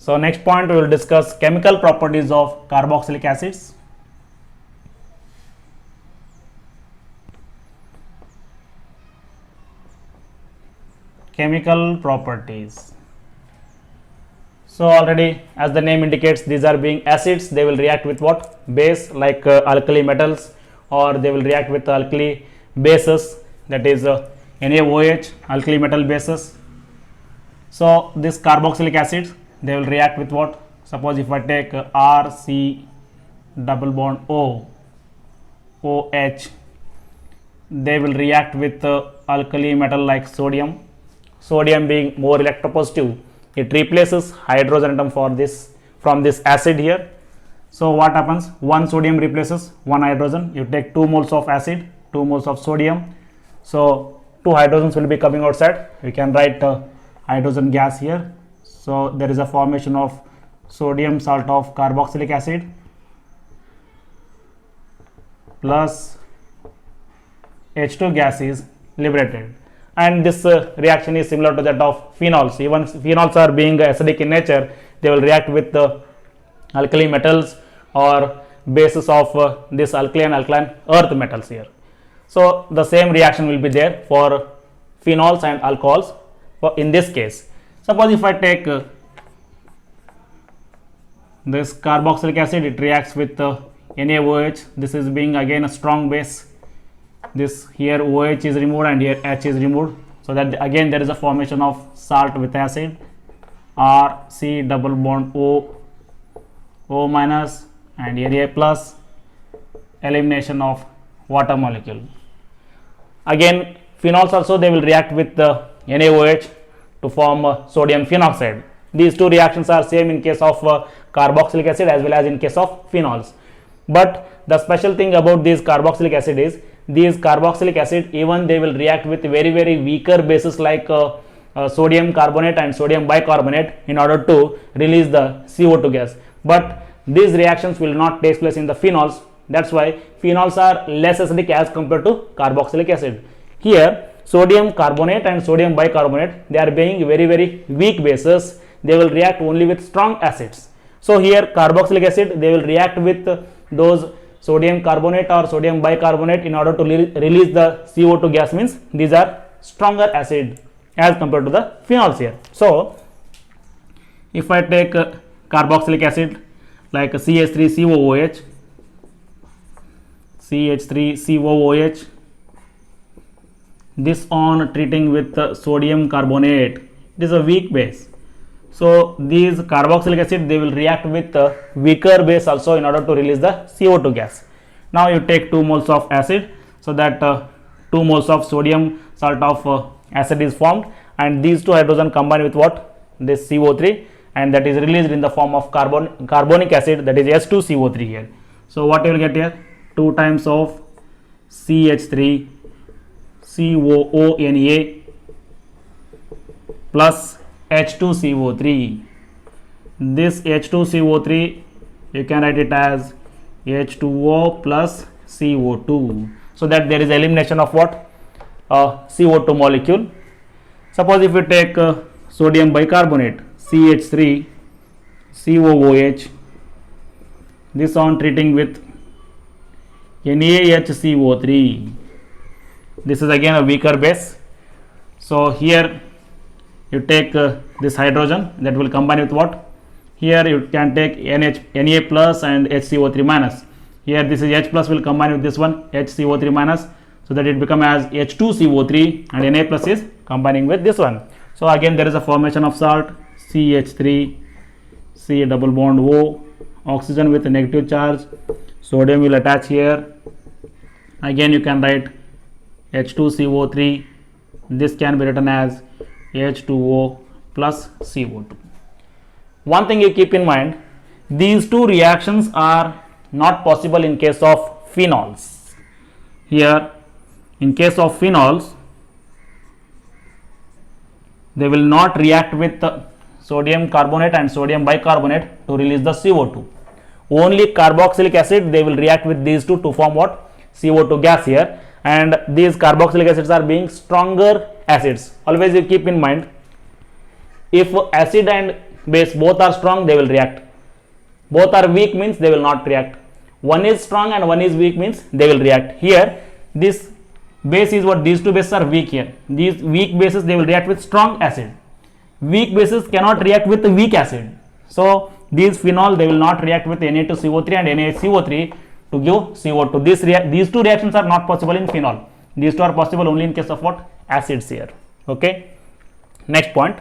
So next point we will discuss chemical properties of carboxylic acids. Chemical properties. So already as the name indicates, these are being acids, they will react with what? Base, like alkali metals, or they will react with alkali bases, that is NaOH, alkali metal bases. So this carboxylic acids, they will react with what? Suppose if I take RC double bond O, OH, they will react with alkali metal like sodium. Sodium being more electropositive, it replaces hydrogen atom for this from this acid here. So what happens? One sodium replaces one hydrogen. You take 2 moles of acid, 2 moles of sodium. So 2 hydrogens will be coming outside. We can write hydrogen gas here. So there is a formation of sodium salt of carboxylic acid plus H2 gas is liberated. And this reaction is similar to that of phenols. Even phenols are being acidic in nature, they will react with the alkali metals or bases of this alkali and alkaline earth metals here. So the same reaction will be there for phenols and alcohols. For in this case, suppose if I take this carboxylic acid, it reacts with NaOH. This is being again a strong base. This here OH is removed and here H is removed, so that again there is a formation of salt with acid, RC double bond O minus and here A plus, elimination of water molecule. Again phenols also, they will react with the NaOH to form sodium phenoxide. These two reactions are same in case of carboxylic acid as well as in case of phenols. But the special thing about this carboxylic acid is, these carboxylic acid, even they will react with very weaker bases like sodium carbonate and sodium bicarbonate in order to release the CO2 gas. But these reactions will not take place in the phenols. That's why phenols are less acidic as compared to carboxylic acid. Here sodium carbonate and sodium bicarbonate, they are being very weak bases. They will react only with strong acids. So here carboxylic acid, they will react with those sodium carbonate or sodium bicarbonate in order to release the CO2 gas, means these are stronger acid as compared to the phenols here. So if I take carboxylic acid like CH3COOH, CH3COOH, this on treating with sodium carbonate, it is a weak base. So these carboxylic acid, they will react with weaker base also in order to release the CO2 gas. Now you take 2 moles of acid, so that 2 moles of sodium salt of acid is formed, and these 2 hydrogen combine with what? This CO3, and that is released in the form of carbonic acid, that is H2CO3 here. So what you will get here? 2 times of CH3 COONA plus H2CO3. This H2CO3, you can write it as H2O plus CO2, so that there is elimination of what? CO2 molecule. Suppose if we take sodium bicarbonate, CH3 COOH, this on treating with NaHCO3, this is again a weaker base. So here you take this hydrogen, that will combine with what? Here you can take Na plus and HCO3 minus. Here this is H plus will combine with this one, HCO3 minus, so that it become as H2CO3, and Na plus is combining with this one. So again there is a formation of salt, CH3 C double bond O, oxygen with a negative charge, sodium will attach here. Again you can write H2CO3, this can be written as H2O plus CO2. One thing you keep in mind, these two reactions are not possible in case of phenols. Here in case of phenols, they will not react with sodium carbonate and sodium bicarbonate to release the CO2. Only carboxylic acid, they will react with these two to form what? CO2 gas here. And these carboxylic acids are being stronger acids. Always you keep in mind, if acid and base, both are strong, they will react. Both are weak means they will not react. One is strong and one is weak means they will react. Here this base is what, these two bases are weak here. These weak bases, they will react with strong acid. Weak bases cannot react with weak acid. So these phenol, they will not react with Na2CO3 and NaHCO3 to give CO2. These two reactions are not possible in phenol. These two are possible only in case of what? Acids here. Okay. Next point.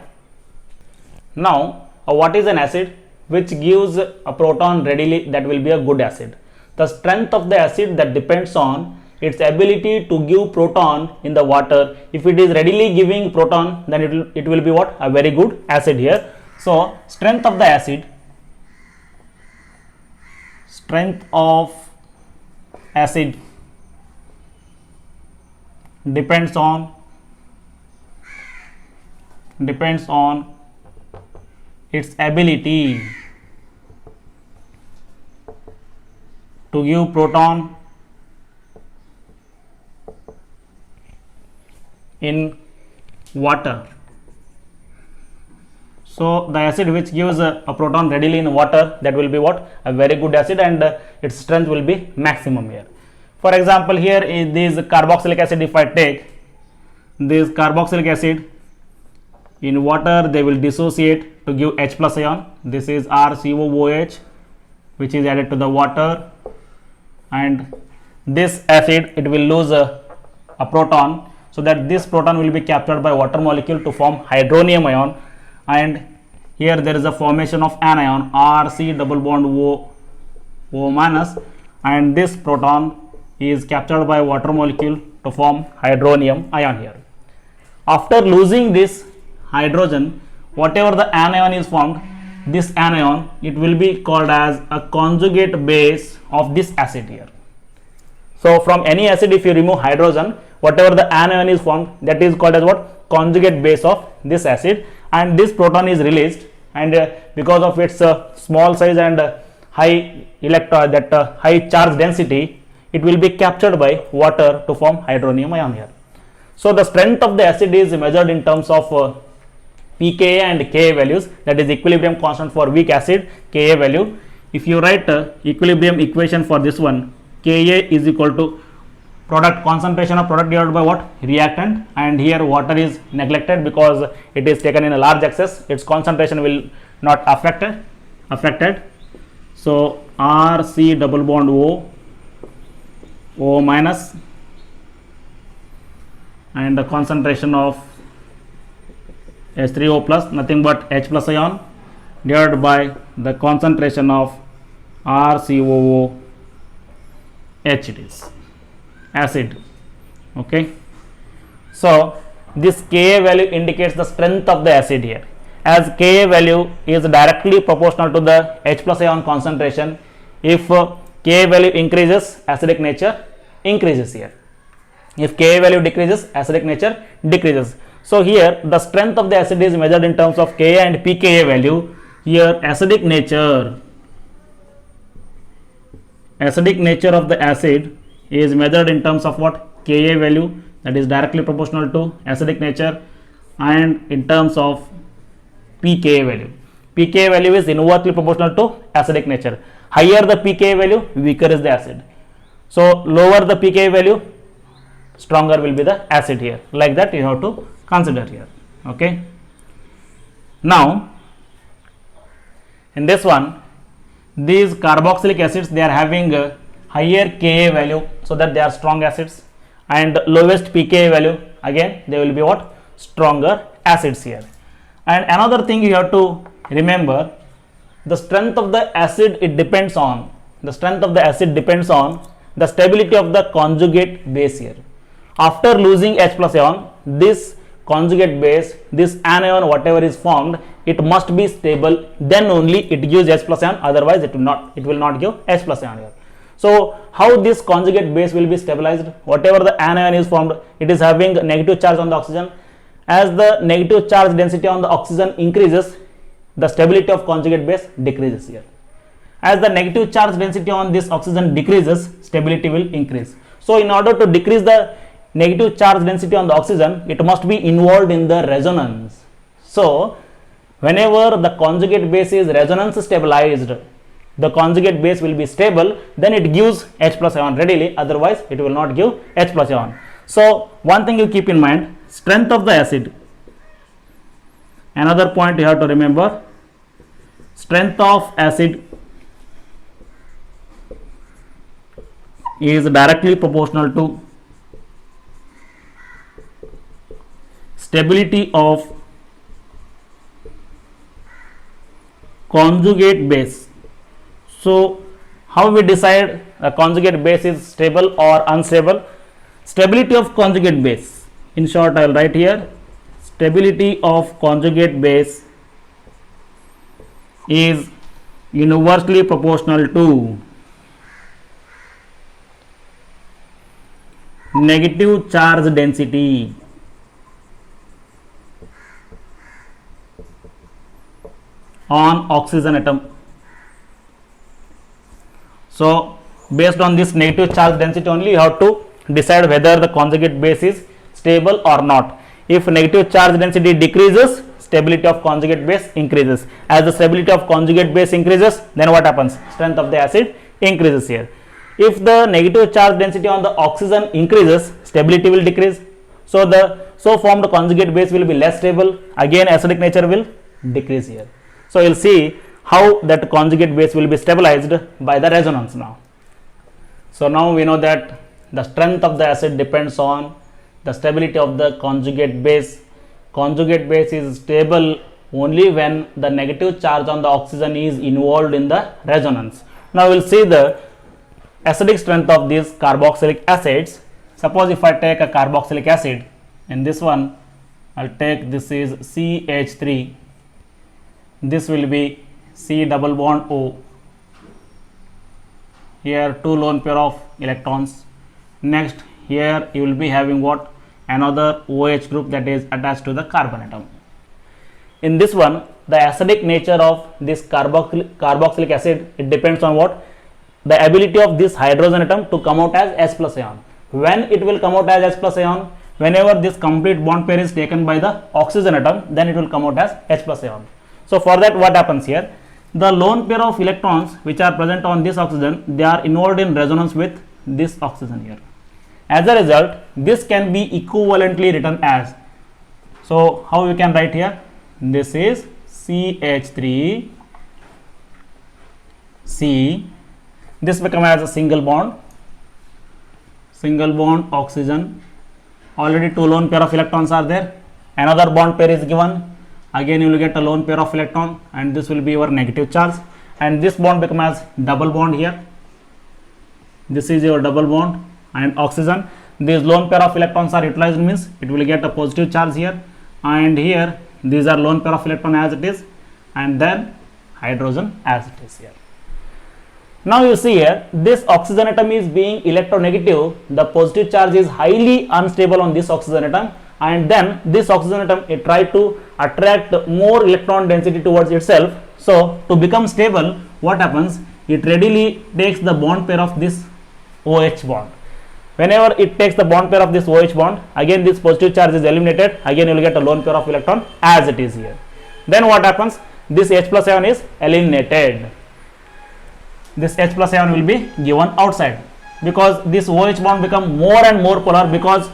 Now, what is an acid? Which gives a proton readily, that will be a good acid. The strength of the acid, that depends on its ability to give proton in the water. If it is readily giving proton, then it will be what? A very good acid here. So strength of the acid, depends on its ability to give proton in water. So the acid which gives a proton readily in water, that will be what? A very good acid, and its strength will be maximum here. For example, here is this carboxylic acid. If I take this carboxylic acid in water, they will dissociate to give H plus ion. This is RCOOH, which is added to the water, and this acid, it will lose a proton, so that this proton will be captured by water molecule to form hydronium ion, and here there is a formation of anion RC double bond O minus, and this proton is captured by water molecule to form hydronium ion here. After losing this hydrogen, whatever the anion is formed, this anion, it will be called as a conjugate base of this acid here. So from any acid, if you remove hydrogen, whatever the anion is formed, that is called as what? Conjugate base of this acid, and this proton is released, and because of its small size and high high charge density, it will be captured by water to form hydronium ion here. So the strength of the acid is measured in terms of pKa and Ka values, that is equilibrium constant for weak acid, Ka value. If you write equilibrium equation for this one, Ka is equal to product, concentration of product divided by what? Reactant, and here water is neglected because it is taken in a large excess, its concentration will not affected. So RC double bond O minus, and the concentration of H3O plus, nothing but H plus ion, divided by the concentration of RCOOH, it is acid. Okay, so this Ka value indicates the strength of the acid here, as Ka value is directly proportional to the H plus ion concentration. If Ka value increases, acidic nature increases here. If Ka value decreases, acidic nature decreases. So here the strength of the acid is measured in terms of Ka and pKa value. Here acidic nature of the acid is measured in terms of what? Ka value, that is directly proportional to acidic nature, and in terms of pKa value. pKa value is inversely proportional to acidic nature. Higher the pKa value, weaker is the acid. So lower the pKa value, stronger will be the acid here. Like that you have to consider here. Okay. Now in this one, these carboxylic acids, they are having a higher Ka value, so that they are strong acids, and lowest pKa value, again they will be what? Stronger acids here. And another thing you have to remember, the strength of the acid, it depends on the stability of the conjugate base here. After losing H plus ion, this conjugate base, this anion whatever is formed, it must be stable, then only it gives H plus ion, otherwise it will not give H plus ion here. So how this conjugate base will be stabilized? Whatever the anion is formed, it is having negative charge on the oxygen. As the negative charge density on the oxygen increases, the stability of conjugate base decreases here. As the negative charge density on this oxygen decreases, stability will increase. So in order to decrease the negative charge density on the oxygen, it must be involved in the resonance. So whenever the conjugate base is resonance stabilized, the conjugate base will be stable, then it gives H plus ion readily, otherwise it will not give H plus ion. So one thing you keep in mind, strength of the acid. Another point you have to remember, strength of acid is directly proportional to stability of conjugate base. So how we decide a conjugate base is stable or unstable? Stability of conjugate base, in short I will write here, stability of conjugate base is inversely proportional to negative charge density on oxygen atom. So based on this negative charge density only you have to decide whether the conjugate base is stable or not. If negative charge density decreases, stability of conjugate base increases. As the stability of conjugate base increases, then what happens? Strength of the acid increases here. If the negative charge density on the oxygen increases, stability will decrease. So the so formed conjugate base will be less stable. Again acidic nature will decrease here. So you will see how that conjugate base will be stabilized by the resonance now. So now we know that the strength of the acid depends on the stability of the conjugate base. Conjugate base is stable only when the negative charge on the oxygen is involved in the resonance. Now we will see the acidic strength of these carboxylic acids. Suppose if I take a carboxylic acid, in this one I will take, this is CH3, this will be C double bond O, here 2 lone pair of electrons. Next here you will be having what? Another OH group that is attached to the carbon atom. In this one, the acidic nature of this carboxylic acid, it depends on what? The ability of this hydrogen atom to come out as H plus ion. When it will come out as H plus ion? Whenever this complete bond pair is taken by the oxygen atom, then it will come out as H plus ion. So for that what happens here? The lone pair of electrons which are present on this oxygen, they are involved in resonance with this oxygen here. As a result, this can be equivalently written as, so how you can write here? This is CH3 C, this becomes as a single bond oxygen, already 2 lone pair of electrons are there, another bond pair is given, again you will get a lone pair of electron and this will be your negative charge, and this bond becomes as double bond here, this is your double bond and oxygen. These lone pair of electrons are utilized, means it will get a positive charge here, and here these are lone pair of electron as it is, and then hydrogen as it is here. Now you see here, this oxygen atom is being electronegative, the positive charge is highly unstable on this oxygen atom, and then this oxygen atom, it try to attract more electron density towards itself. So to become stable, what happens? It readily takes the bond pair of this OH bond. Whenever it takes the bond pair of this OH bond, again this positive charge is eliminated, again you will get a lone pair of electron as it is here. Then what happens? This H plus ion is eliminated. This H plus ion will be given outside, because this OH bond become more and more polar, because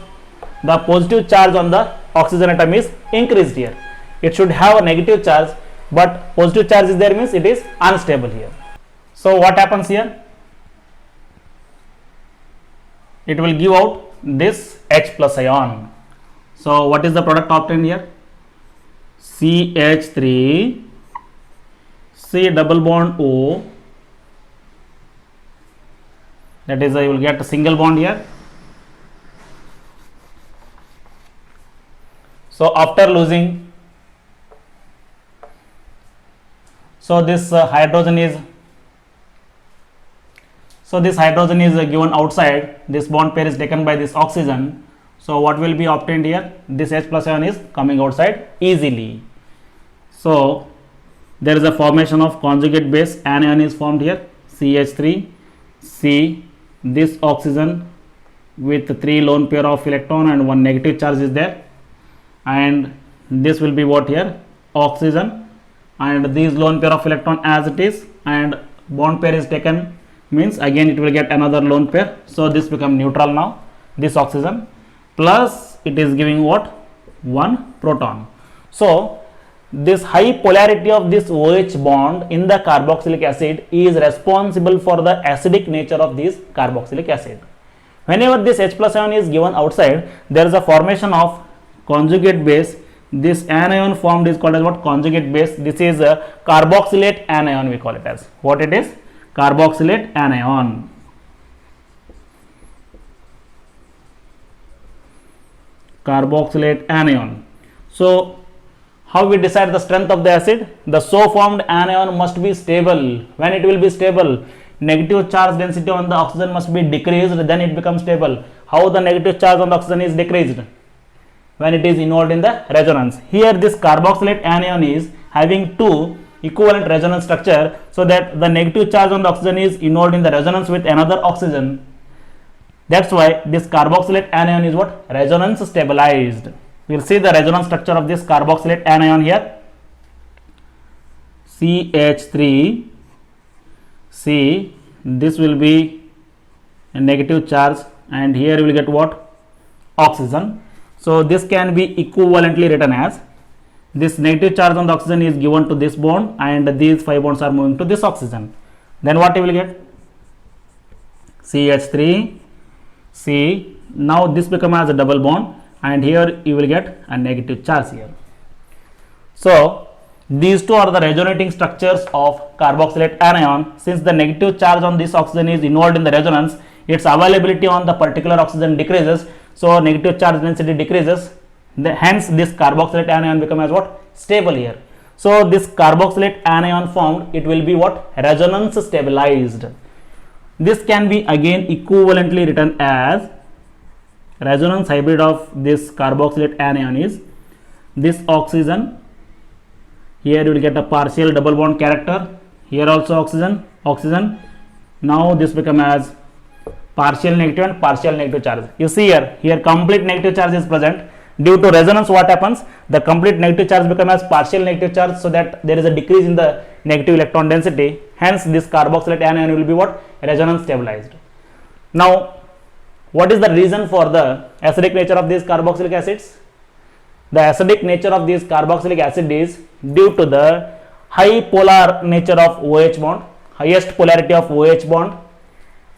the positive charge on the oxygen atom is increased here. It should have a negative charge, but positive charge is there, means it is unstable here. So what happens here? It will give out this H plus ion. So what is the product obtained here? CH3 C double bond O, that is, I will get a single bond here. So after losing, so this hydrogen is given outside, this bond pair is taken by this oxygen. So what will be obtained here? This H plus ion is coming outside easily. So there is a formation of conjugate base, anion is formed here, CH3 C, this oxygen with 3 lone pair of electron and 1 negative charge is there, and this will be what here? Oxygen and these lone pair of electron as it is, and bond pair is taken, means again it will get another lone pair. So this become neutral now, this oxygen, plus it is giving what, one proton. So this high polarity of this OH bond in the carboxylic acid is responsible for the acidic nature of this carboxylic acid. Whenever this H plus ion is given outside, there is a formation of conjugate base. This anion formed is called as what, conjugate base. This is a carboxylate anion, we call it as what it is, carboxylate anion. Carboxylate anion. So how we decide the strength of the acid? The so formed anion must be stable. When it will be stable? Negative charge density on the oxygen must be decreased, then it becomes stable. How the negative charge on the oxygen is decreased? When it is involved in the resonance. Here this carboxylate anion is having two equivalent resonance structure, so that the negative charge on the oxygen is involved in the resonance with another oxygen. That's why this carboxylate anion is what? Resonance stabilized. We will see the resonance structure of this carboxylate anion here. CH3, C, this will be a negative charge, and here you will get what? Oxygen. So this can be equivalently written as, this negative charge on the oxygen is given to this bond, and these 5 bonds are moving to this oxygen. Then what you will get? CH3, C. Now this becomes as a double bond, and here you will get a negative charge here. So these two are the resonating structures of carboxylate anion. Since the negative charge on this oxygen is involved in the resonance, its availability on the particular oxygen decreases, so negative charge density decreases, hence this carboxylate anion becomes as what? Stable here. So this carboxylate anion formed, it will be what? Resonance stabilized. This can be again equivalently written as, resonance hybrid of this carboxylate anion is this oxygen, here you will get a partial double bond character, here also oxygen, oxygen. Now this become as partial negative and partial negative charge. You see here complete negative charge is present. Due to resonance, what happens? The complete negative charge become as partial negative charge, so that there is a decrease in the negative electron density. Hence this carboxylate anion will be what? Resonance stabilized. Now what is the reason for the acidic nature of these carboxylic acids? The acidic nature of this carboxylic acid is due to the high polar nature of OH bond, highest polarity of OH bond,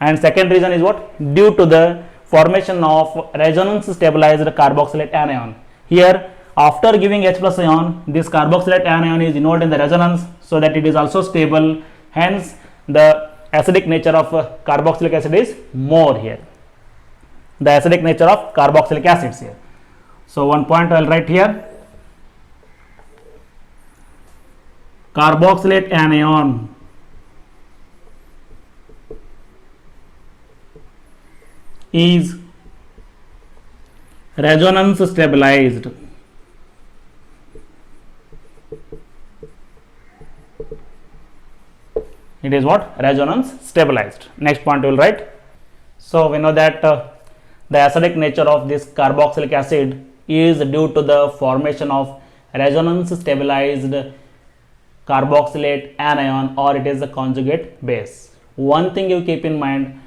and second reason is what? Due to the formation of resonance stabilized carboxylate anion. Here after giving H plus ion, this carboxylate anion is involved in the resonance, so that it is also stable, hence the acidic nature of carboxylic acid is more here. The acidic nature of carboxylic acids here. So one point I will write here, carboxylate anion is resonance stabilized. It is what? Resonance stabilized. Next point we will write. So we know that the acidic nature of this carboxylic acid is due to the formation of resonance stabilized carboxylate anion, or it is a conjugate base. One thing you keep in mind,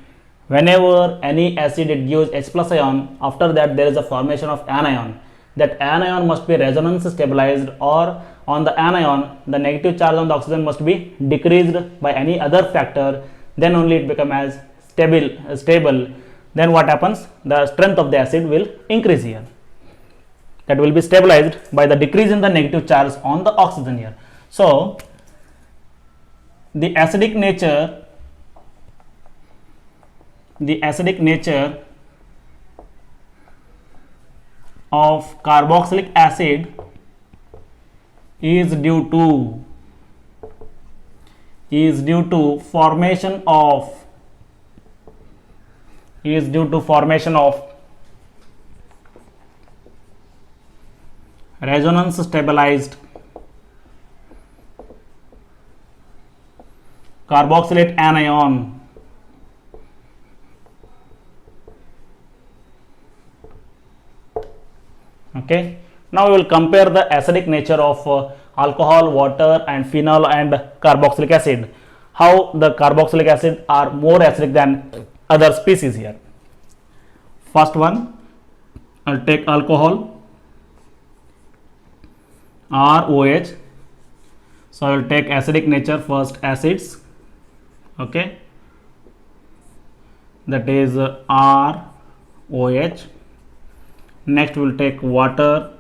whenever any acid it gives H plus ion, after that there is a formation of anion. That anion must be resonance stabilized, or on the anion the negative charge on the oxygen must be decreased by any other factor, then only it become as stable. Then what happens? The strength of the acid will increase here. That will be stabilized by the decrease in the negative charge on the oxygen here. So the acidic nature of carboxylic acid is due to formation of resonance stabilized carboxylate anion. Okay, now we will compare the acidic nature of alcohol, water and phenol and carboxylic acid. How the carboxylic acid are more acidic than other species here. First one, I'll take alcohol, ROH. So I will take acidic nature first, acids, okay, that is ROH. Next we will take water,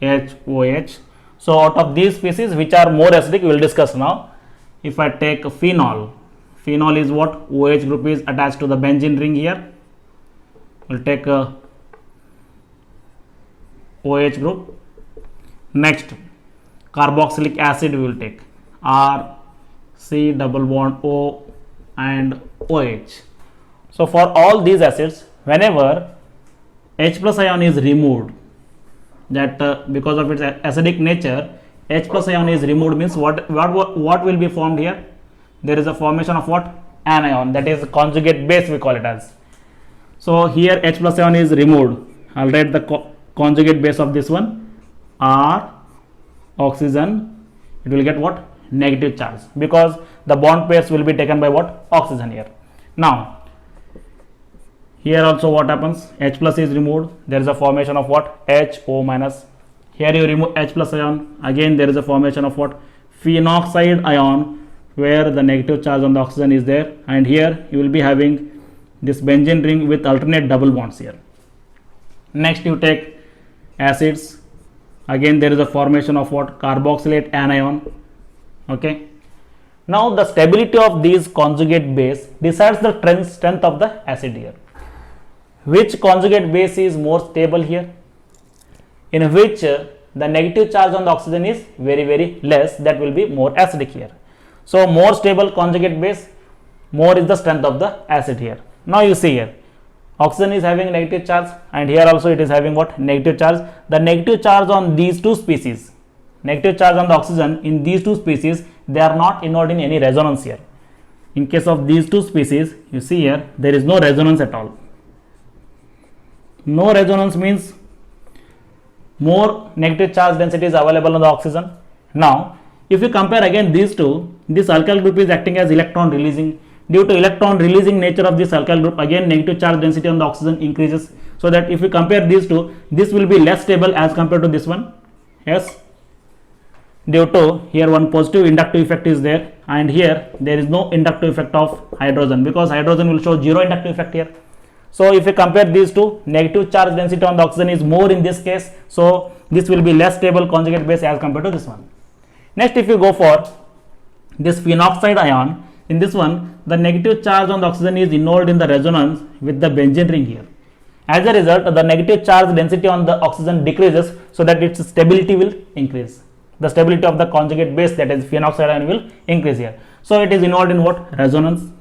HOH. So out of these species, which are more acidic, we will discuss now. If I take phenol, phenol is what? OH group is attached to the benzene ring here. We will take OH group. Next, carboxylic acid we will take, R, C double bond O and OH. So for all these acids, whenever H plus ion is removed, that because of its acidic nature, H plus ion is removed, means what will be formed here? There is a formation of what? Anion, that is conjugate base we call it as. So here H plus ion is removed. I'll write the conjugate base of this one, R, oxygen. It will get what? Negative charge, because the bond pairs will be taken by what? Oxygen here. Now here also what happens? H plus is removed. There is a formation of what? HO minus. Here you remove H plus ion. Again there is a formation of what? Phenoxide ion, where the negative charge on the oxygen is there. And here you will be having this benzene ring with alternate double bonds here. Next you take acids. Again there is a formation of what? Carboxylate anion. Okay. Now the stability of these conjugate base decides the strength of the acid here. Which conjugate base is more stable here? In which the negative charge on the oxygen is very less, that will be more acidic here. So more stable conjugate base, more is the strength of the acid here. Now you see here, oxygen is having negative charge and here also it is having what? Negative charge. The negative charge on these two species, negative charge on the oxygen in these two species, they are not involved in any resonance here. In case of these two species, you see here, there is no resonance at all. No resonance means more negative charge density is available on the oxygen. Now if you compare again these two, this alkyl group is acting as electron releasing. Due to electron releasing nature of this alkyl group, again negative charge density on the oxygen increases. So that if you compare these two, this will be less stable as compared to this one. Yes, due to here one positive inductive effect is there, and here there is no inductive effect of hydrogen, because hydrogen will show zero inductive effect here. So if you compare these two, negative charge density on the oxygen is more in this case, so this will be less stable conjugate base as compared to this one. Next, if you go for this phenoxide ion, in this one the negative charge on the oxygen is involved in the resonance with the benzene ring here. As a result, the negative charge density on the oxygen decreases, so that its stability will increase. The stability of the conjugate base, that is phenoxide ion, will increase here. So it is involved in what? Resonance.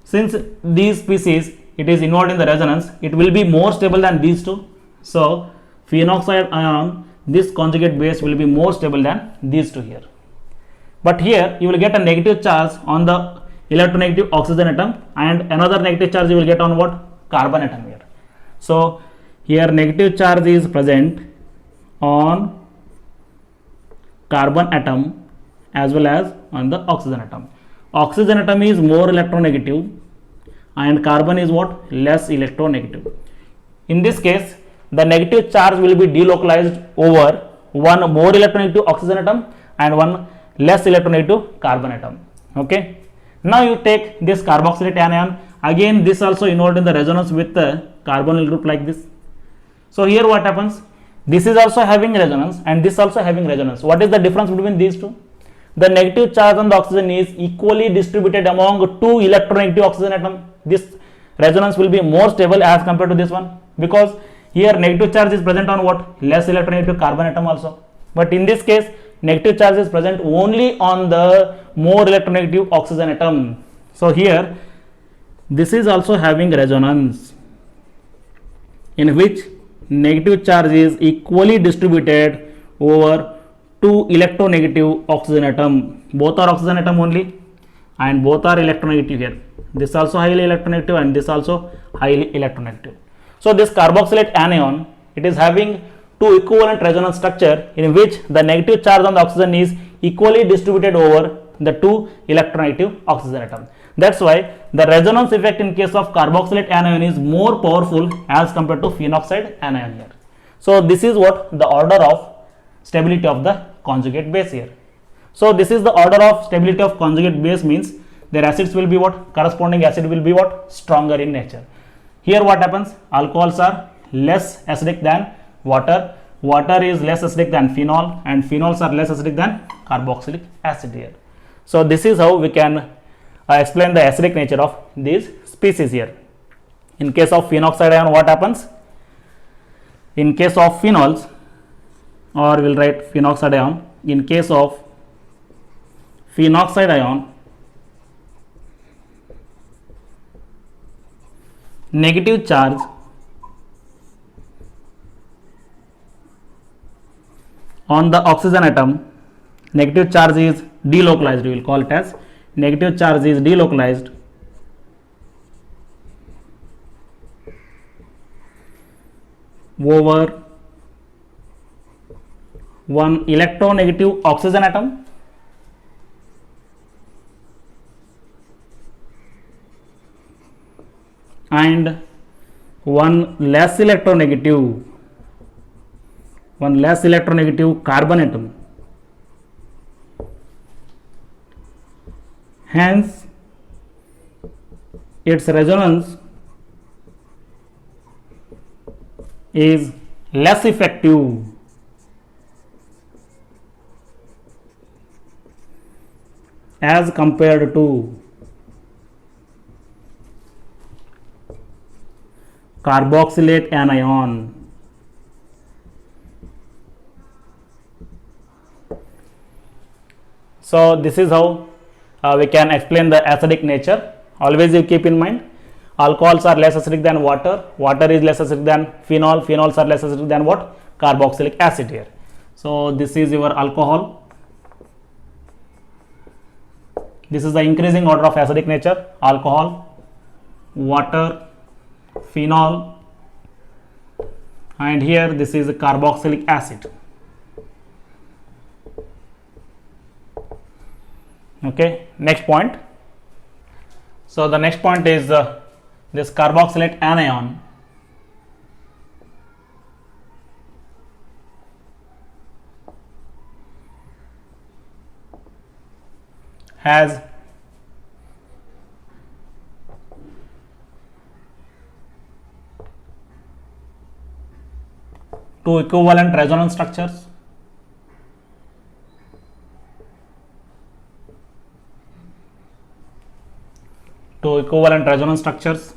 Since these species it is involved in the resonance, it will be more stable than these two. So phenoxide ion, this conjugate base will be more stable than these two here. But here you will get a negative charge on the electronegative oxygen atom, and another negative charge you will get on what? Carbon atom here. So here negative charge is present on carbon atom as well as on the oxygen atom. Oxygen atom is more electronegative and carbon is what? Less electronegative. In this case, the negative charge will be delocalized over one more electronegative oxygen atom and one less electronegative carbon atom. Okay. Now you take this carboxylate anion. Again this also involved in the resonance with the carbonyl group like this. So here what happens? This is also having resonance and this also having resonance. What is the difference between these two? The negative charge on the oxygen is equally distributed among two electronegative oxygen atom. This resonance will be more stable as compared to this one, because here negative charge is present on what? Less electronegative carbon atom also. But in this case, negative charge is present only on the more electronegative oxygen atom. So here this is also having resonance, in which negative charge is equally distributed over two electronegative oxygen atom. Both are oxygen atom only and both are electronegative here. This also highly electronegative and this also highly electronegative. So this carboxylate anion, it is having two equivalent resonance structure in which the negative charge on the oxygen is equally distributed over the two electronegative oxygen atom. That's why the resonance effect in case of carboxylate anion is more powerful as compared to phenoxide anion here. So this is what the order of stability of the conjugate base here. So this is the order of stability of conjugate base, means their acids will be what? Corresponding acid will be what? Stronger in nature. Here what happens? Alcohols are less acidic than water. Water is less acidic than phenol, and phenols are less acidic than carboxylic acid here. So this is how we can explain the acidic nature of these species here. In case of phenoxide ion, what happens? In case of phenols, or we will write phenoxide ion, in case of phenoxide ion, negative charge on the oxygen atom, negative charge is delocalized, we will call it as negative charge is delocalized over one electronegative oxygen atom and one less electronegative carbon atom. Hence, its resonance is less effective as compared to carboxylate anion. So this is how we can explain the acidic nature. Always you keep in mind, alcohols are less acidic than water, water is less acidic than phenol, phenols are less acidic than what? Carboxylic acid here. So this is your alcohol. This is the increasing order of acidic nature: alcohol, water, phenol, and here this is a carboxylic acid. Okay, next point. So the next point is this carboxylate anion has two equivalent resonance structures. Two equivalent resonance structures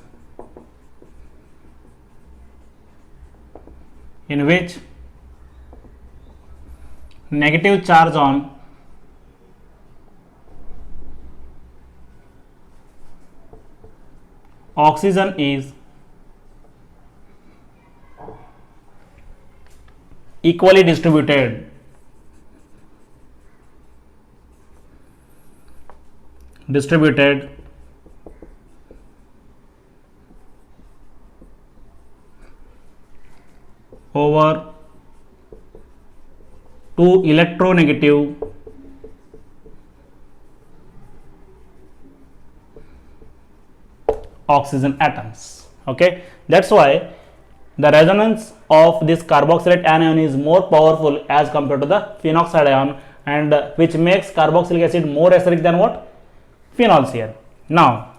in which negative charge on oxygen is equally distributed over two electronegative oxygen atoms. Okay, that's why the resonance of this carboxylate anion is more powerful as compared to the phenoxide ion, and which makes carboxylic acid more acidic than what? Phenols here. Now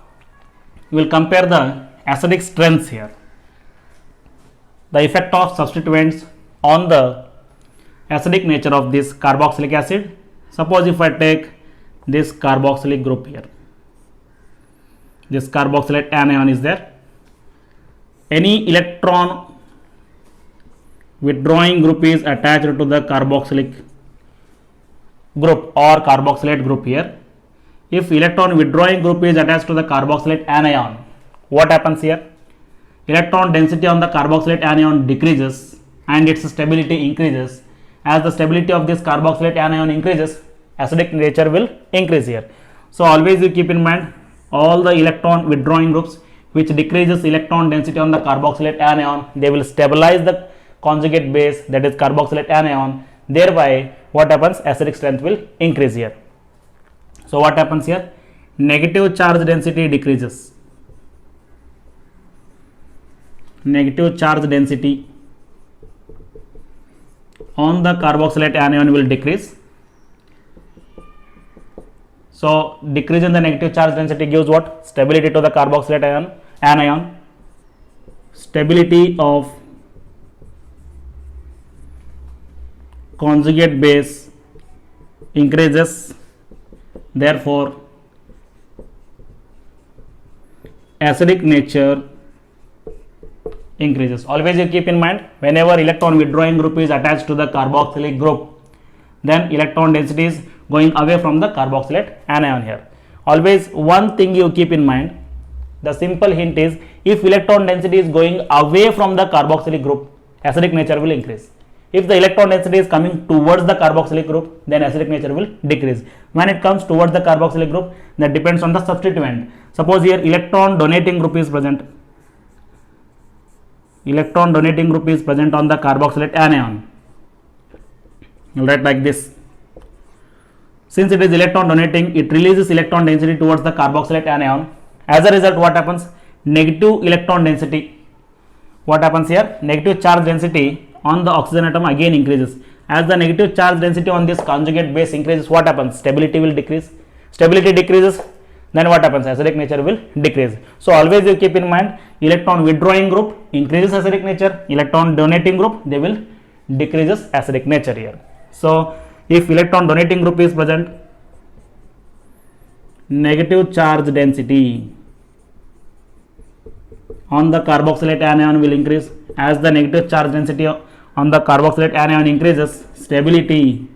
we will compare the acidic strengths here. The effect of substituents on the acidic nature of this carboxylic acid. Suppose if I take this carboxylic group here, this carboxylate anion is there. Any electron withdrawing group is attached to the carboxylic group or carboxylate group here. If electron withdrawing group is attached to the carboxylate anion, what happens here? Electron density on the carboxylate anion decreases and its stability increases. As the stability of this carboxylate anion increases, acidic nature will increase here. So always you keep in mind, all the electron withdrawing groups which decreases electron density on the carboxylate anion, they will stabilize the conjugate base, that is carboxylate anion, thereby what happens, acidic strength will increase here. So what happens here, negative charge density decreases, negative charge density on the carboxylate anion will decrease. So decrease in the negative charge density gives what, stability to the carboxylate anion. Stability of conjugate base increases, therefore acidic nature increases. Always you keep in mind, whenever electron withdrawing group is attached to the carboxylic group, then electron density is going away from the carboxylate anion here. Always one thing you keep in mind, the simple hint is, if electron density is going away from the carboxylic group, acidic nature will increase. If the electron density is coming towards the carboxylic group, then acidic nature will decrease. When it comes towards the carboxylic group, that depends on the substituent. Suppose here electron donating group is present. Electron donating group is present on the carboxylate anion. You write like this. Since it is electron donating, it releases electron density towards the carboxylate anion. As a result, what happens? Negative electron density. What happens here? Negative charge density on the oxygen atom again increases. As the negative charge density on this conjugate base increases, what happens? Stability will decrease. Stability decreases, then what happens? Acidic nature will decrease. So always you keep in mind, electron withdrawing group increases acidic nature, electron donating group, they will decreases acidic nature here. So if electron donating group is present, negative charge density on the carboxylate anion will increase. As the negative charge density on the carboxylate anion increases, stability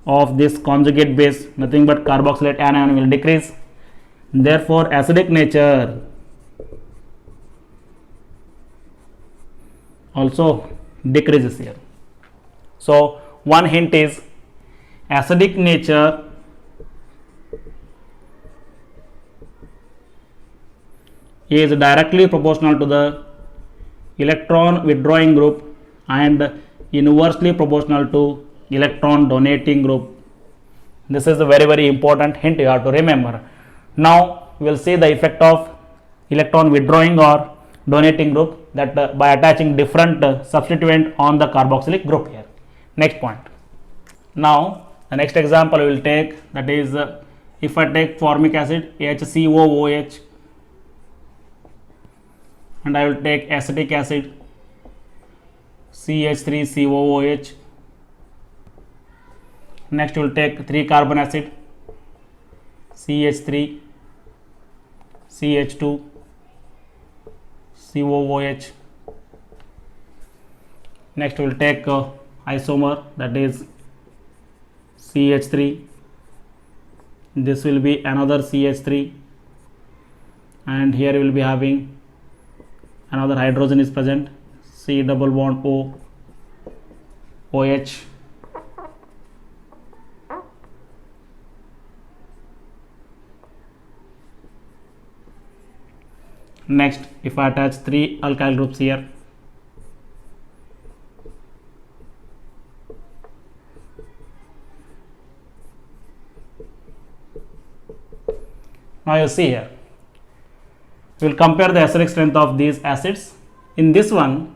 of this conjugate base, nothing but carboxylate anion, will decrease. Therefore acidic nature also decreases here. So one hint is, acidic nature is directly proportional to the electron withdrawing group and inversely proportional to electron donating group. This is a very, very important hint you have to remember. Now we will see the effect of electron withdrawing or donating group, that by attaching different substituent on the carboxylic group here. Next point. Now the next example we will take, that is if I take formic acid HCOOH, and I will take acetic acid CH3COOH. Next we will take 3 carbon acid CH3 CH2 COOH. Next we will take isomer, that is CH3. This will be another CH3, and here we will be having another hydrogen is present, C double bond O OH. Next, if I attach 3 alkyl groups here, now you see here, we will compare the acidic strength of these acids. In this one,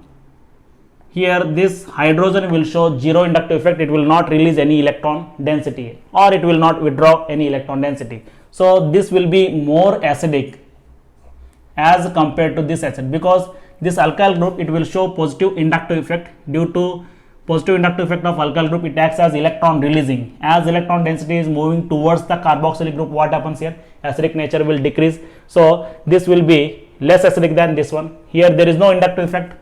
here this hydrogen will show zero inductive effect, it will not release any electron density or it will not withdraw any electron density. So this will be more acidic as compared to this acid, because this alkyl group, it will show positive inductive effect. Due to positive inductive effect of alkyl group, it acts as electron releasing. As electron density is moving towards the carboxylic group, what happens here? Acidic nature will decrease. So this will be less acidic than this one. Here there is no inductive effect.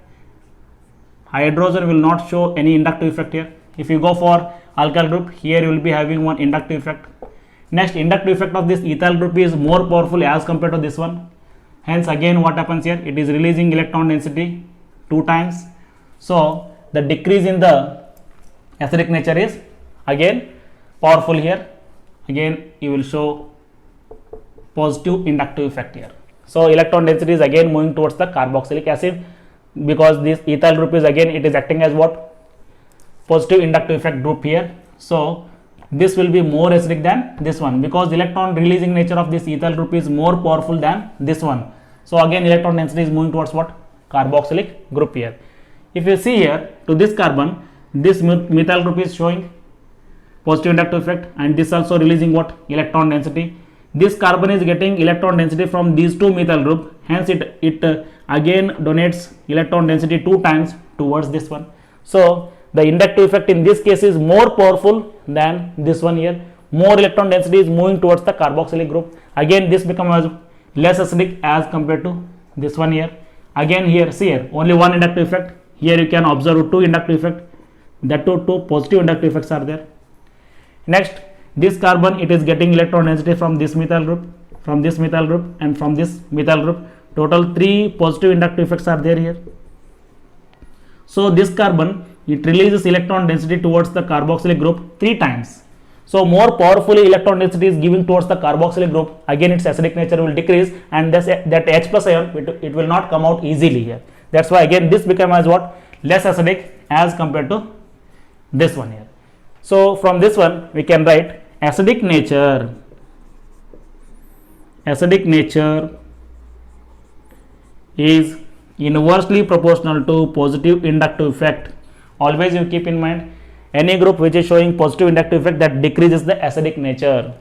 Hydrogen will not show any inductive effect here. If you go for alkyl group, here you will be having one inductive effect. Next, inductive effect of this ethyl group is more powerful as compared to this one. Hence again what happens here, it is releasing electron density 2 times. So the decrease in the acidic nature is again powerful here. Again you will show positive inductive effect here. So electron density is again moving towards the carboxylic acid, because this ethyl group is again, it is acting as what? Positive inductive effect group here. So this will be more acidic than this one, because electron releasing nature of this ethyl group is more powerful than this one. So again electron density is moving towards what? Carboxylic group here. If you see here to this carbon, this methyl group is showing positive inductive effect, and this also releasing what? Electron density. This carbon is getting electron density from these two methyl group, hence it again donates electron density 2 times towards this one. So the inductive effect in this case is more powerful than this one here. More electron density is moving towards the carboxylic group. Again this becomes less acidic as compared to this one here. Again here, see here, only one inductive effect. Here you can observe 2 inductive effect, that two positive inductive effects are there. Next, this carbon, it is getting electron density from this methyl group, from this methyl group, and from this methyl group. Total 3 positive inductive effects are there here. So this carbon, it releases electron density towards the carboxylic group 3 times. So more powerfully electron density is given towards the carboxylic group, again its acidic nature will decrease, and that H plus ion, it will not come out easily here. That's why again this becomes as what? Less acidic as compared to this one here. So from this one we can write acidic nature is inversely proportional to positive inductive effect. Always you keep in mind, any group which is showing positive inductive effect, that decreases the acidic nature.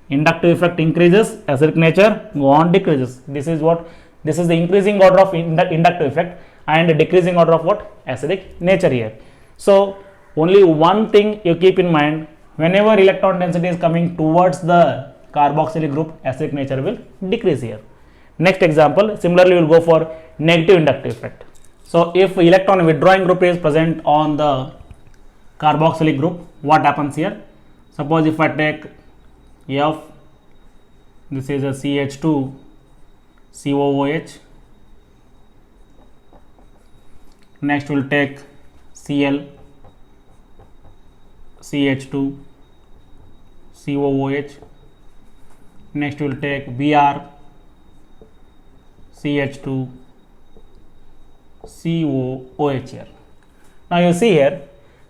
Inductive effect increases, acidic nature go on decreases. This is what? This is the increasing order of inductive effect and decreasing order of what? Acidic nature here. So only one thing you keep in mind, whenever electron density is coming towards the carboxylic group, acidic nature will decrease here. Next example, similarly we will go for negative inductive effect. So if electron withdrawing group is present on the carboxylic group, what happens here? Suppose if I take F, this is a CH2 COOH. Next we will take Cl CH2 COOH. Next we will take Br CH2 COOH here. Now you see here,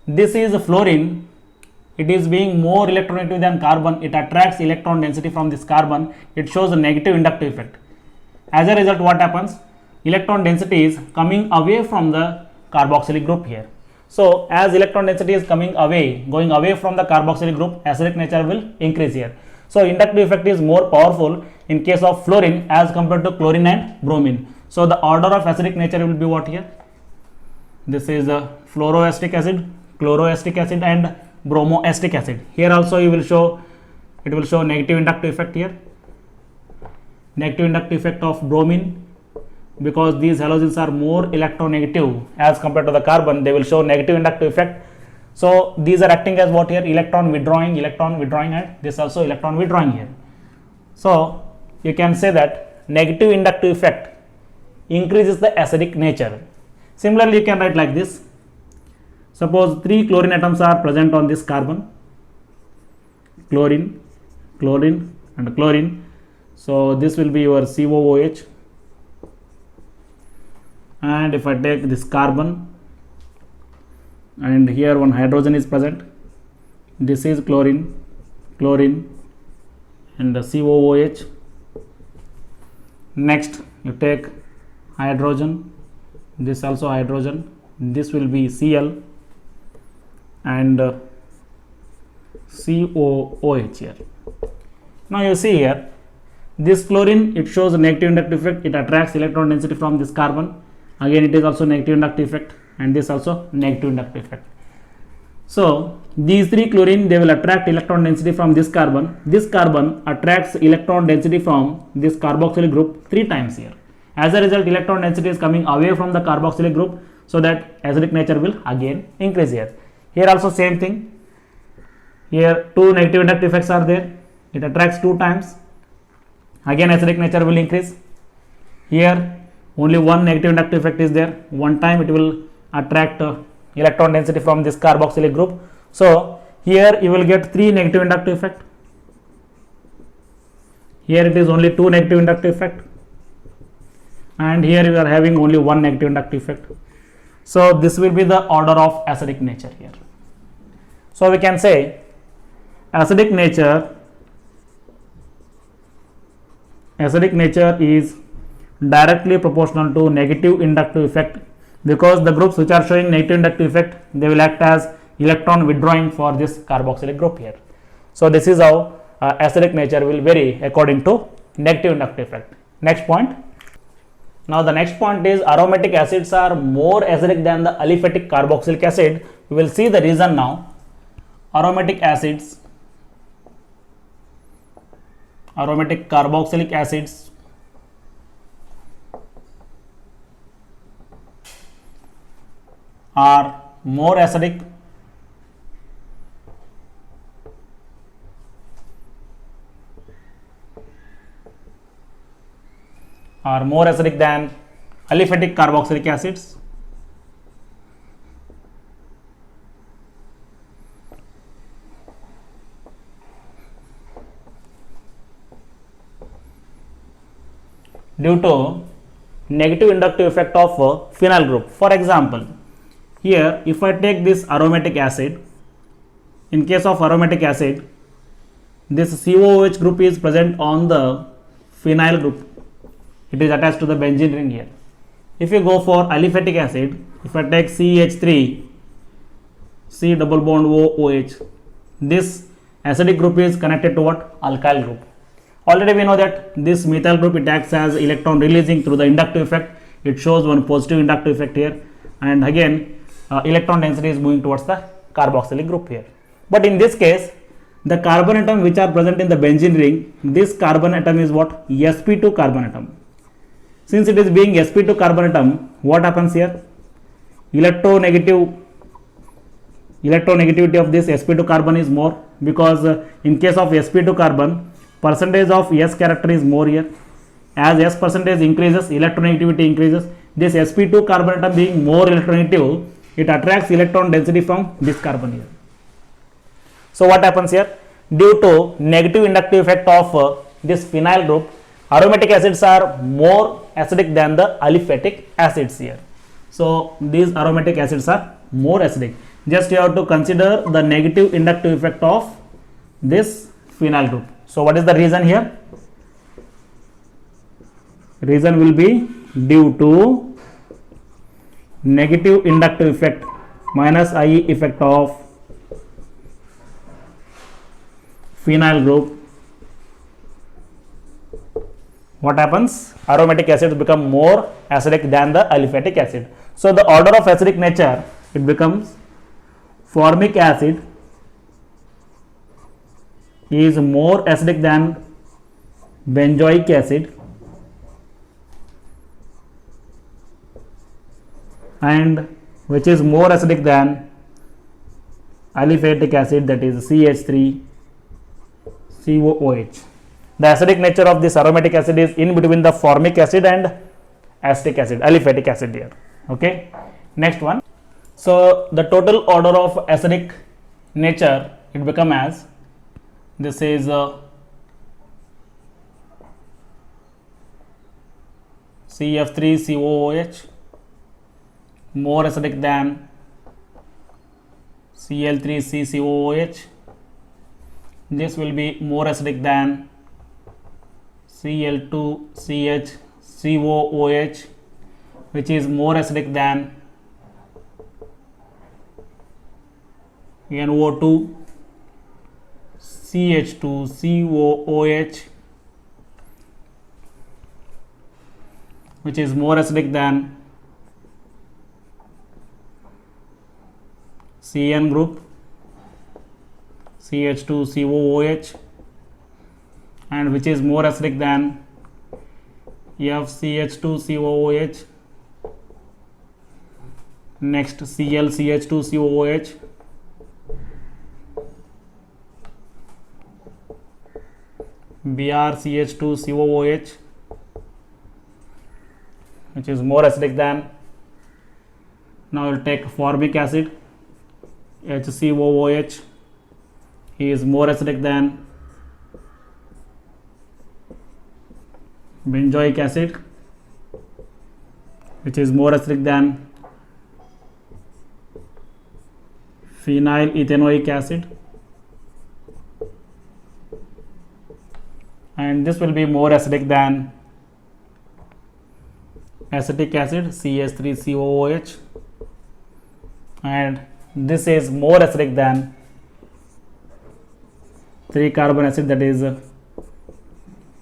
this is fluorine, it is being more electronegative than carbon, it attracts electron density from this carbon, it shows a negative inductive effect. As a result, what happens? Electron density is coming away from the carboxylic group here. So as electron density is coming away, going away from the carboxylic group, acidic nature will increase here. So inductive effect is more powerful in case of fluorine as compared to chlorine and bromine. So the order of acidic nature will be what here? This is the fluoroacetic acid, chloroacetic acid, and bromoacetic acid. Here also you will show, it will show negative inductive effect here. Negative inductive effect of bromine, because these halogens are more electronegative as compared to the carbon, they will show negative inductive effect. So these are acting as what here? Electron withdrawing, and this also electron withdrawing here. So you can say that negative inductive effect increases the acidic nature. Similarly, you can write like this. Suppose 3 chlorine atoms are present on this carbon, chlorine, chlorine, and chlorine. So this will be your COOH. And if I take this carbon, and here one hydrogen is present, this is chlorine, chlorine, and the COOH. Next you take hydrogen, this also hydrogen, this will be Cl, and COOH here. Now you see here, this chlorine, it shows a negative inductive effect, it attracts electron density from this carbon, again it is also negative inductive effect, and this also negative inductive effect. So these 3 chlorine, they will attract electron density from this carbon attracts electron density from this carboxylic group 3 times here. As a result, electron density is coming away from the carboxylic group, so that acidic nature will again increase here. Here also same thing, here 2 negative inductive effects are there, it attracts 2 times, again acidic nature will increase. Here only 1 negative inductive effect is there, 1 time it will attract electron density from this carboxylic group. So here you will get 3 negative inductive effect, here it is only 2 negative inductive effect, and here we are having only one negative inductive effect. So this will be the order of acidic nature here. So we can say acidic nature is directly proportional to negative inductive effect, because the groups which are showing negative inductive effect, they will act as electron withdrawing for this carboxylic group here. So this is how acidic nature will vary according to negative inductive effect. Next point. Now the next point is aromatic acids are more acidic than the aliphatic carboxylic acid. We will see the reason now. Aromatic carboxylic acids are more acidic than aliphatic carboxylic acids. Due to negative inductive effect of phenyl group. For example, here if I take this aromatic acid, in case of aromatic acid, this COOH group is present on the phenyl group. It is attached to the benzene ring here. If you go for aliphatic acid, if I take CH3, C double bond OOH, this acidic group is connected to what? Alkyl group. Already we know that this methyl group, it acts as electron releasing through the inductive effect. It shows one positive inductive effect here, and again electron density is moving towards the carboxylic group here. But in this case, the carbon atom which are present in the benzene ring, this carbon atom is what? sp2 carbon atom. Since it is being sp2 carbon atom, what happens here? Electronegativity of this sp2 carbon is more, because in case of sp2 carbon, percentage of S character is more here. As S percentage increases, electronegativity increases. This sp2 carbon atom being more electronegative, it attracts electron density from this carbon here. So what happens here? Due to negative inductive effect of this phenyl group, aromatic acids are more acidic than the aliphatic acids here. So these aromatic acids are more acidic. Just you have to consider the negative inductive effect of this phenyl group. So what is the reason here? Reason will be due to negative inductive effect minus IE effect of phenyl group. What happens? Aromatic acids become more acidic than the aliphatic acid. So the order of acidic nature, it becomes formic acid is more acidic than benzoic acid, and which is more acidic than aliphatic acid, that is CH3 COOH. The acidic nature of this aromatic acid is in between the formic acid and acetic acid, aliphatic acid here. Okay, next one. So the total order of acidic nature, it become as, this is CF3COOH, more acidic than Cl3CCOOH. This will be more acidic than Cl2CHCOOH, which is more acidic than NO2 CH2COOH, which is more acidic than CN group CH2COOH, and which is more acidic than FCH2COOH. Next, ClCH2COOH, BrCH2COOH, which is more acidic than, now we'll take formic acid, HCOOH, is more acidic than benzoic acid, which is more acidic than phenyl ethanoic acid, and this will be more acidic than acetic acid CH3COOH, and this is more acidic than 3-carbon acid, that is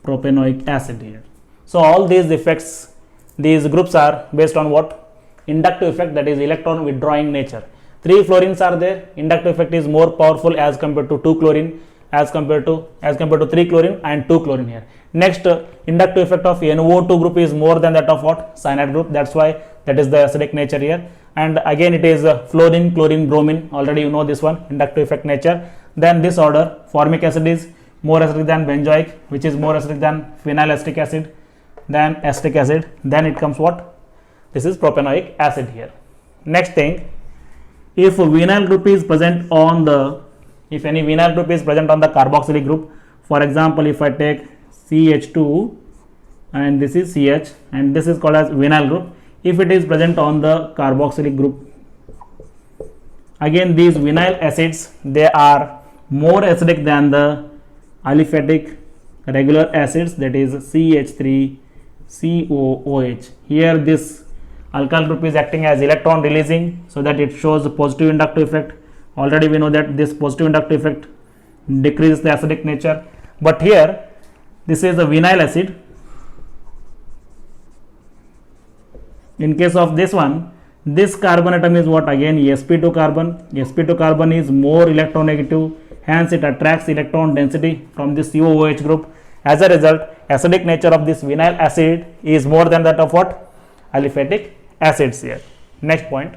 propanoic acid here. So all these effects, these groups are based on what? Inductive effect, that is electron withdrawing nature. 3 fluorines are there, inductive effect is more powerful as compared to 2 chlorine, as compared to 3 chlorine and 2 chlorine here. Next, inductive effect of NO2 group is more than that of what? Cyanide group, that's why that is the acidic nature here. And again it is fluorine, chlorine, bromine, already you know this one, inductive effect nature. Then this order, formic acid is more acidic than benzoic, which is more acidic than phenylacetic acid, than acetic acid. Then it comes what? This is propanoic acid here. Next thing, if vinyl group is present on the, if any vinyl group is present on the carboxylic group, for example, if I take CH2 and this is CH and this is called as vinyl group, if it is present on the carboxylic group, again these vinyl acids, they are more acidic than the aliphatic regular acids, that is CH3COOH. Here this alkyl group is acting as electron releasing, so that it shows a positive inductive effect. Already we know that this positive inductive effect decreases the acidic nature, but here this is a vinyl acid. In case of this one, this carbon atom is what? Again sp2 carbon. sp2 carbon is more electronegative, hence it attracts electron density from this COOH group. As a result, acidic nature of this vinyl acid is more than that of what? Aliphatic acids here. Next point.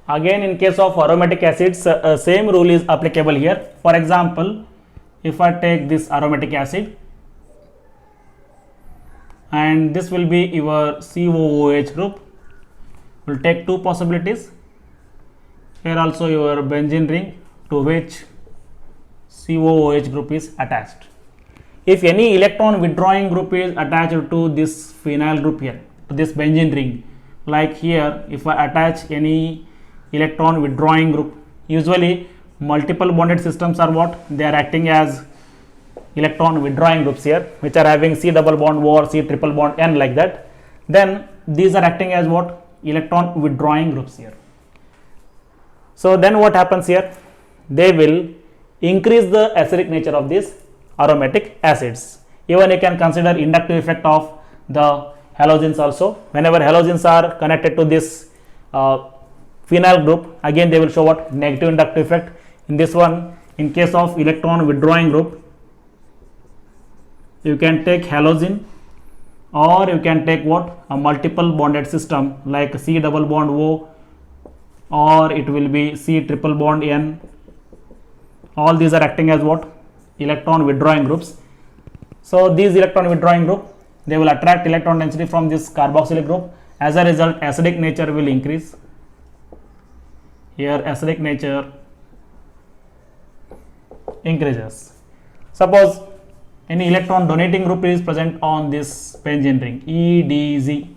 Again in case of aromatic acids, same rule is applicable here. For example, if I take this aromatic acid and this will be your COOH group, we'll take 2 possibilities. Here also your benzene ring to which COOH group is attached. If any electron withdrawing group is attached to this phenyl group here, to this benzene ring, like here if I attach any electron withdrawing group, usually multiple bonded systems are what? They are acting as electron withdrawing groups here, which are having C double bond O or C triple bond N, like that. Then these are acting as what? Electron withdrawing groups here. So then what happens here? They will increase the acidic nature of these aromatic acids. Even you can consider inductive effect of the halogens also. Whenever halogens are connected to this phenyl group, again they will show what? Negative inductive effect. In this one, in case of electron withdrawing group, you can take halogen or you can take what? A multiple bonded system like C double bond O, or it will be C triple bond N. All these are acting as what? Electron withdrawing groups. So these electron withdrawing group, they will attract electron density from this carboxylic group. As a result, acidic nature will increase. Here acidic nature increases. Suppose any electron donating group is present on this benzene ring, EDZ.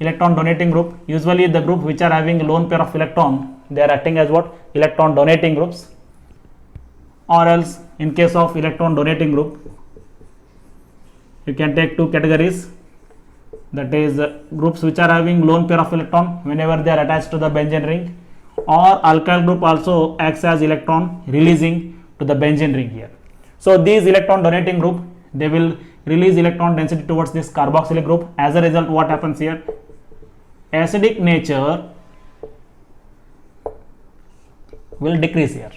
Electron donating group, usually the group which are having lone pair of electron, they are acting as what? Electron donating groups. Or else in case of electron donating group, you can take 2 categories, that is groups which are having lone pair of electron whenever they are attached to the benzene ring, or alkyl group also acts as electron releasing to the benzene ring here. So these electron donating group, they will release electron density towards this carboxylic group. As a result, what happens here? Acidic nature will decrease here.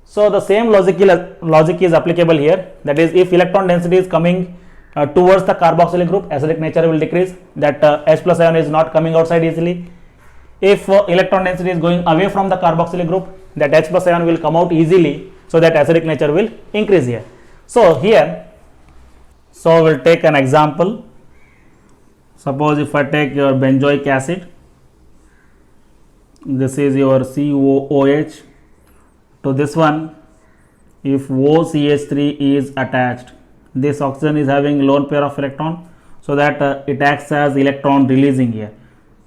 So the same logic is applicable here, that is if electron density is coming towards the carboxylic group, acidic nature will decrease, that H plus ion is not coming outside easily. If electron density is going away from the carboxylic group, that H plus ion will come out easily, so that acidic nature will increase here. So here, so we'll take an example. Suppose if I take your benzoic acid, this is your COOH, to this one if OCH3 is attached, this oxygen is having lone pair of electron, so that it acts as electron releasing here.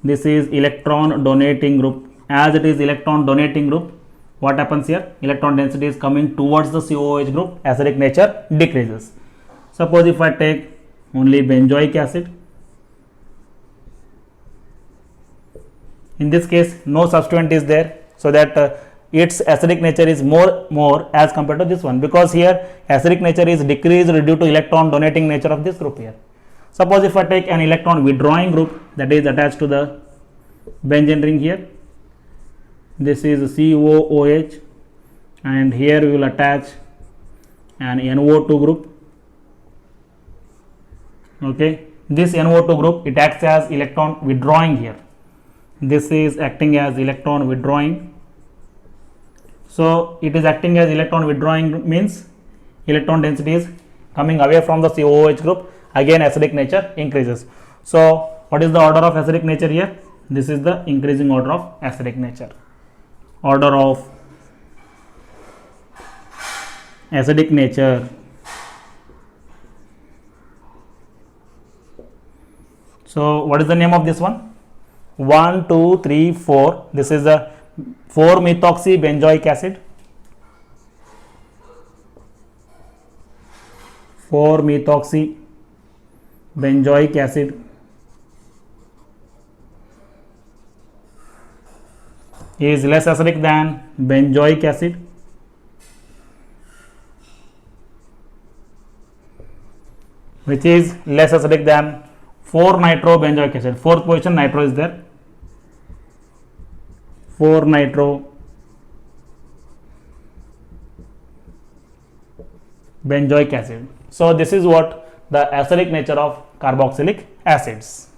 This is electron donating group. As it is electron donating group, what happens here? Electron density is coming towards the COOH group, acidic nature decreases. Suppose if I take only benzoic acid, in this case no substituent is there, so that its acidic nature is more as compared to this one, because here acidic nature is decreased due to electron donating nature of this group here. Suppose if I take an electron withdrawing group that is attached to the benzene ring here, this is COOH, and here we will attach an NO2 group. Okay, this NO2 group, it acts as electron withdrawing here. This is acting as electron withdrawing. So it is acting as electron withdrawing means electron density is coming away from the COOH group. Again acidic nature increases. So what is the order of acidic nature here? This is the increasing order of acidic nature. Order of acidic nature. So what is the name of this one? 1, 2, 3, 4. This is the 4-methoxy benzoic acid. 4-methoxy benzoic acid is less acidic than benzoic acid. Which is less acidic than 4-nitro-benzoic acid. Fourth position nitro is there. 4-nitro-benzoic acid. So this is what the acidic nature of carboxylic acids.